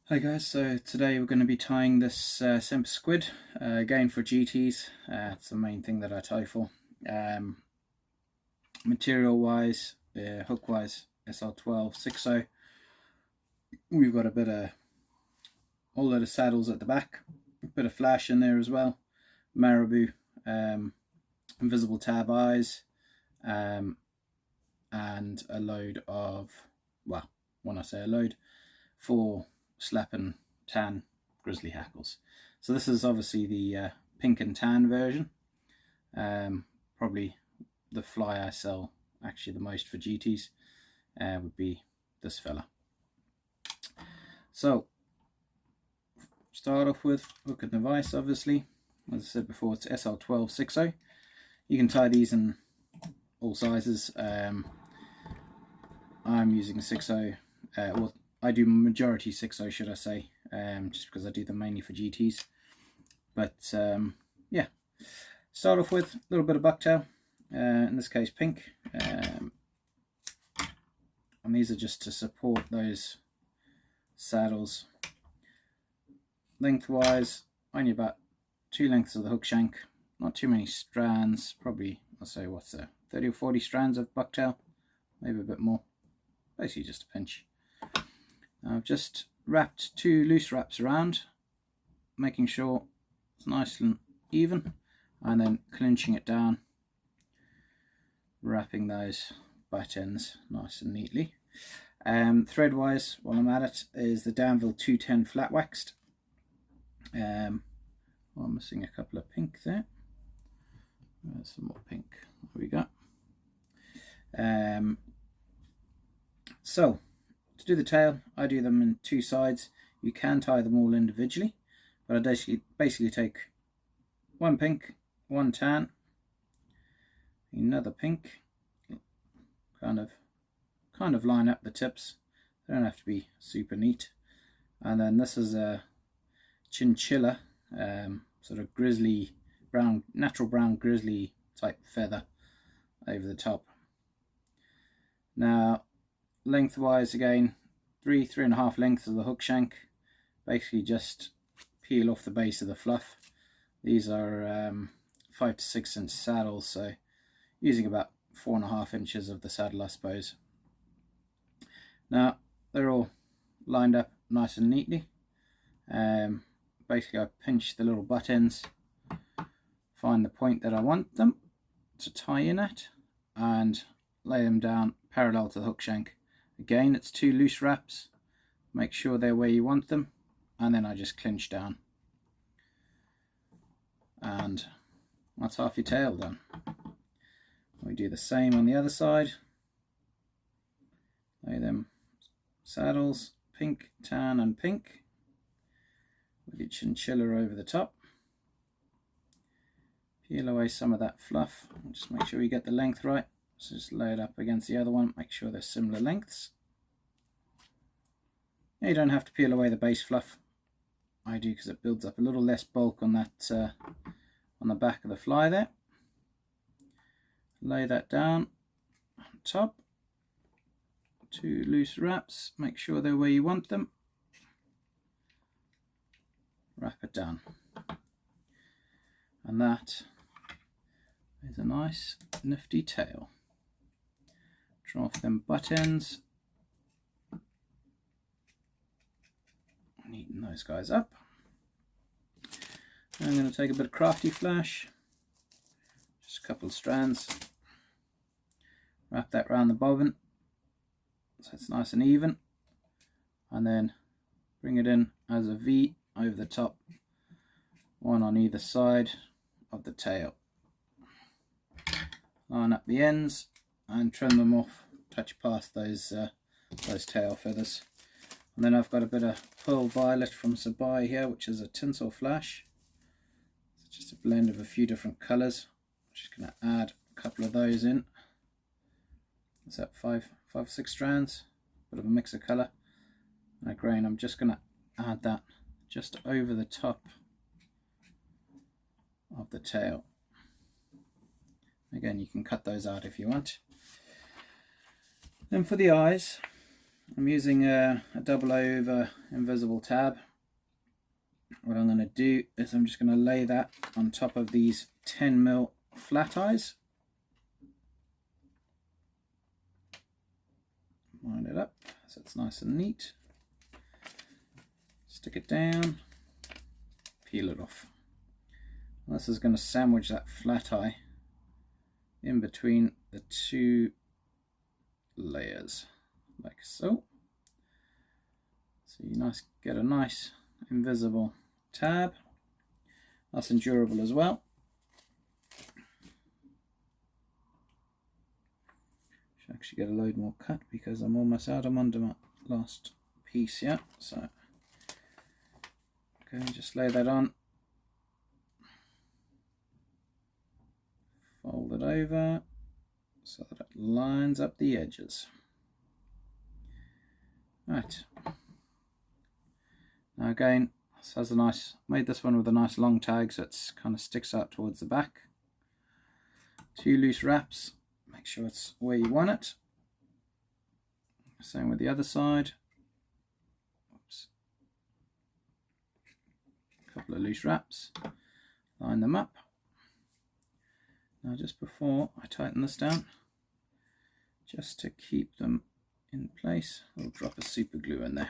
Hi guys, so today we're going to be tying this Semper Squid, again for GTs. It's the main thing that I tie for. Material wise, hook wise, SL12 6.0. We've got a whole load of saddles at the back, a bit of flash in there as well, marabou, invisible tab eyes, and a load of, well, when I say a load, 4 schlappen tan grizzly hackles. So this is obviously the pink and tan version. Probably the fly I sell actually the most for GTs would be this fella. So start off with hook and the vise. Obviously, as I said before, it's SL12 6.0. You can tie these in all sizes. I'm using 6.0. Well, I do majority 6.0, should I say, just because I do them mainly for GTs. But yeah, start off with a little bit of bucktail, in this case pink, and these are just to support those saddles. Lengthwise, only about 2 lengths of the hook shank, not too many strands, probably, I'll say, what's there, 30 or 40 strands of bucktail, maybe a bit more, basically just a pinch. I've just wrapped 2 loose wraps around, making sure it's nice and even, and then clinching it down, wrapping those butt ends nice and neatly. Thread wise, while I'm at it, is the Danville 210 flat waxed. I'm missing a couple of pink there. There's some more pink. There we go. So to do the tail, I do them in 2 sides. You can tie them all individually, but I basically take 1 pink, 1 tan, another pink, kind of line up the tips. They don't have to be super neat. And then this is a chinchilla, sort of grizzly brown, natural brown grizzly type feather over the top. Now lengthwise, again, 3.5 lengths of the hook shank, basically just peel off the base of the fluff. These are 5 to 6 inch saddles, so using about 4.5 inches of the saddle, I suppose. Now they're all lined up nice and neatly. Basically I pinch the little butt ends, find the point that I want them to tie in at, and lay them down parallel to the hook shank. Again, it's 2 loose wraps, make sure they're where you want them, and then I just clinch down, and that's half your tail done. We do the same on the other side. Lay them saddles, pink, tan and pink, with your chinchilla over the top. Peel away some of that fluff, just make sure you get the length right. So just lay it up against the other one, make sure they're similar lengths. Now you don't have to peel away the base fluff. I do because it builds up a little less bulk on that on the back of the fly there. Lay that down on top. 2 loose wraps, make sure they're where you want them. Wrap it down. And that is a nice nifty tail. Draw off them butt ends. Neaten those guys up. I'm going to take a bit of crafty flash, just a couple of strands, wrap that around the bobbin so it's nice and even, and then bring it in as a V over the top, one on either side of the tail. Line up the ends and trim them off, touch past those tail feathers. And then I've got a bit of pearl violet from Sabai here, which is a tinsel flash. It's just a blend of a few different colours. I'm just going to add a couple of those in. Is that 5 or 6 strands? Bit of a mix of colour and a grain. I'm just going to add that just over the top of the tail. Again, you can cut those out if you want. Then for the eyes, I'm using a double over invisible tab. What I'm going to do is I'm just going to lay that on top of these 10mm flat eyes. Line it up so it's nice and neat. Stick it down, peel it off. This is going to sandwich that flat eye in between the two layers, like so. So you get a nice invisible tab. That's endurable as well. Should actually get a load more cut because I'm almost out. I'm under my last piece here. So okay, just lay that on. Fold it over so that it lines up the edges. Right. Now again, this has a nice, made this one with a nice long tag so it kind of sticks out towards the back. 2 loose wraps, make sure it's where you want it. Same with the other side. Oops. A couple of loose wraps, line them up. Now just before I tighten this down, just to keep them in place, I'll drop a super glue in there.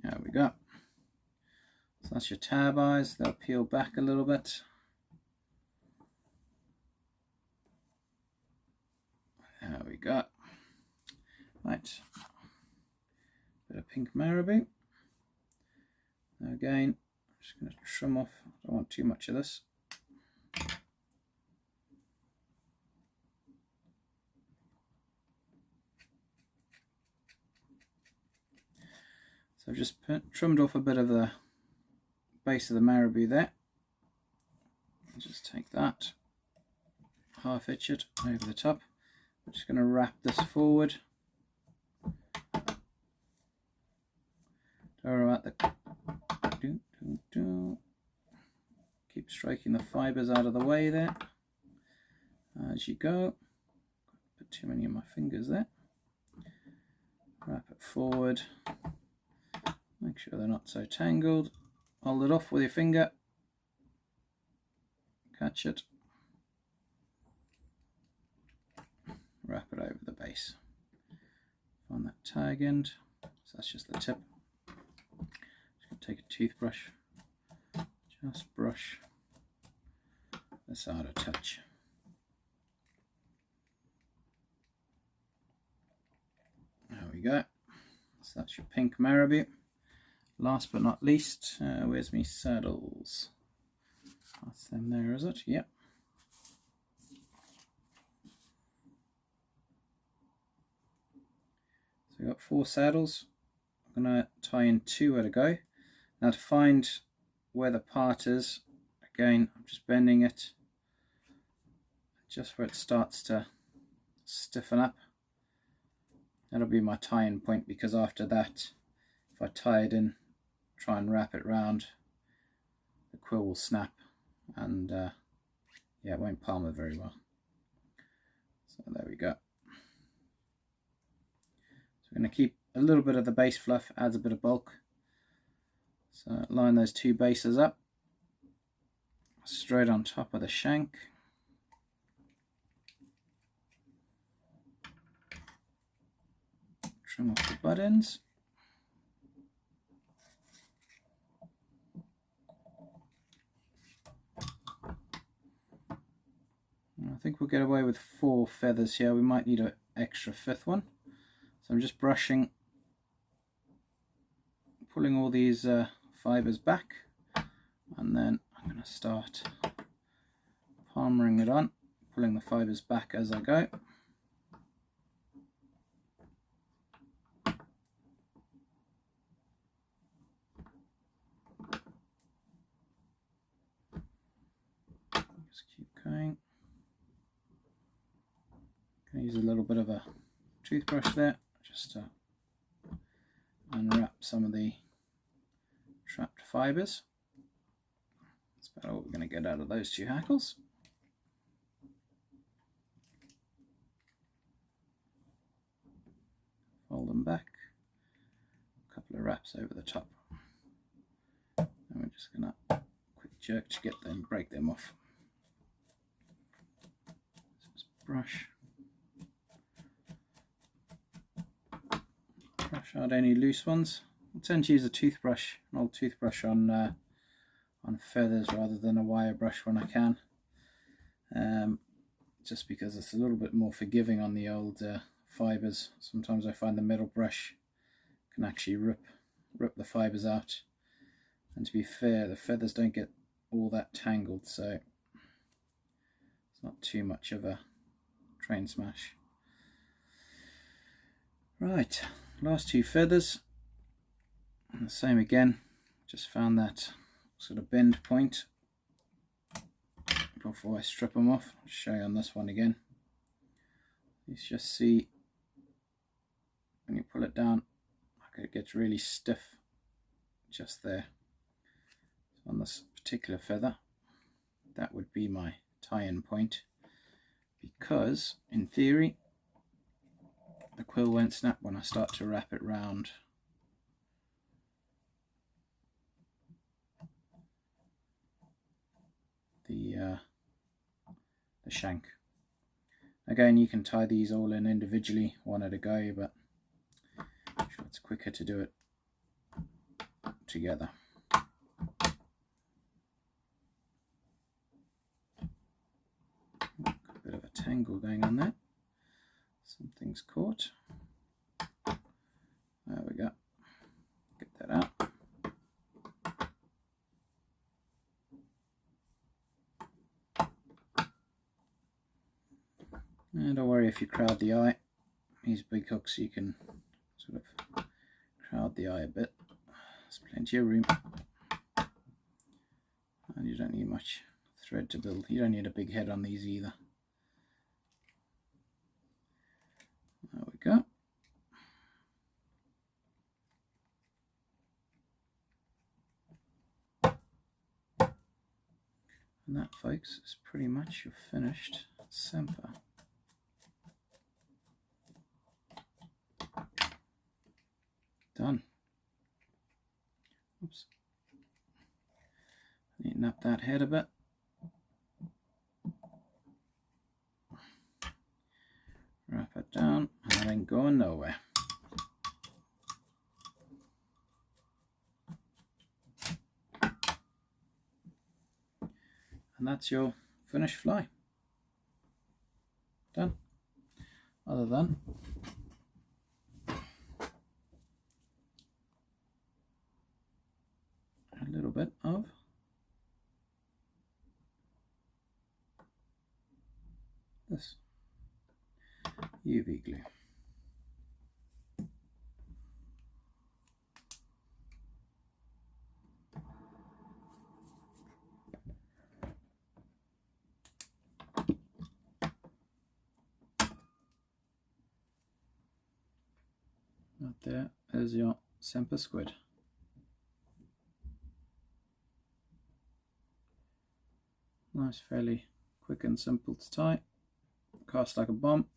There we go. So that's your tab eyes, they'll peel back a little bit. There we go. Right. Bit of pink marabou. Now again, I'm just going to trim off, I don't want too much of this. So I've just trimmed off a bit of the base of the marabou there. I'll just take that, half hitch it over the top. I'm just going to wrap this forward. Don't worry about the keep striking the fibers out of the way there as you go. Put too many of my fingers there. Wrap it forward. Make sure they're not so tangled. Hold it off with your finger. Catch it. Wrap it over the base. Find that tag end. So that's just the tip. Just going to take a toothbrush. Just brush this out a touch. There we go. So that's your pink marabou. Last but not least, where's my saddles? That's them there, is it? Yep. So we've got 4 saddles. I'm going to tie in 2 at a go. Now to find where the part is, again, I'm just bending it just where it starts to stiffen up. That'll be my tie-in point, because after that, if I tie it in, try and wrap it round, the quill will snap and yeah, it won't palm it very well. So there we go. So we're going to keep a little bit of the base fluff, adds a bit of bulk. So line those 2 bases up straight on top of the shank. Trim off the butt ends. I think we'll get away with 4 feathers here. We might need an extra 5th one. So I'm just brushing, pulling all these fibers back, and then I'm going to start palmering it on, pulling the fibers back as I go. Just keep going. Going to use a little bit of a toothbrush there just to unwrap some of the trapped fibers. It's That's about all we're going to get out of those two hackles. Fold them back, a couple of wraps over the top, and we're just going to quick jerk to get them, break them off. Just brush out any loose ones. I tend to use a toothbrush, an old toothbrush on feathers rather than a wire brush when I can, just because it's a little bit more forgiving on the old fibres. Sometimes I find the metal brush can actually rip the fibres out, and to be fair, the feathers don't get all that tangled, so it's not too much of a train smash. Right, last two feathers, and the same again, just found that sort of bend point before I strip them off. I'll show you on this one again. You just see when you pull it down, it gets really stiff just there. So on this particular feather, that would be my tie-in point, because in theory the quill won't snap when I start to wrap it round the shank. Again, you can tie these all in individually, one at a go, but I'm sure it's quicker to do it together. Got a bit of a tangle going on there. Something's caught. There we go. Get that out. And don't worry if you crowd the eye. These big hooks, you can sort of crowd the eye a bit. There's plenty of room. And you don't need much thread to build. You don't need a big head on these either. There we go. And that, folks, is pretty much your finished Semper. Done. Oops. Neaten up that head a bit. Wrap it down, and that ain't going nowhere. And that's your finished fly. Done. Other than a little bit of this UV glue. Right there is your Semper Squid. Nice, fairly quick and simple to tie. Cast like a bomb.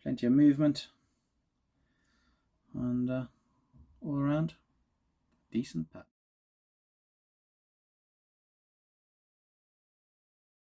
Plenty of movement. And all around, decent pattern.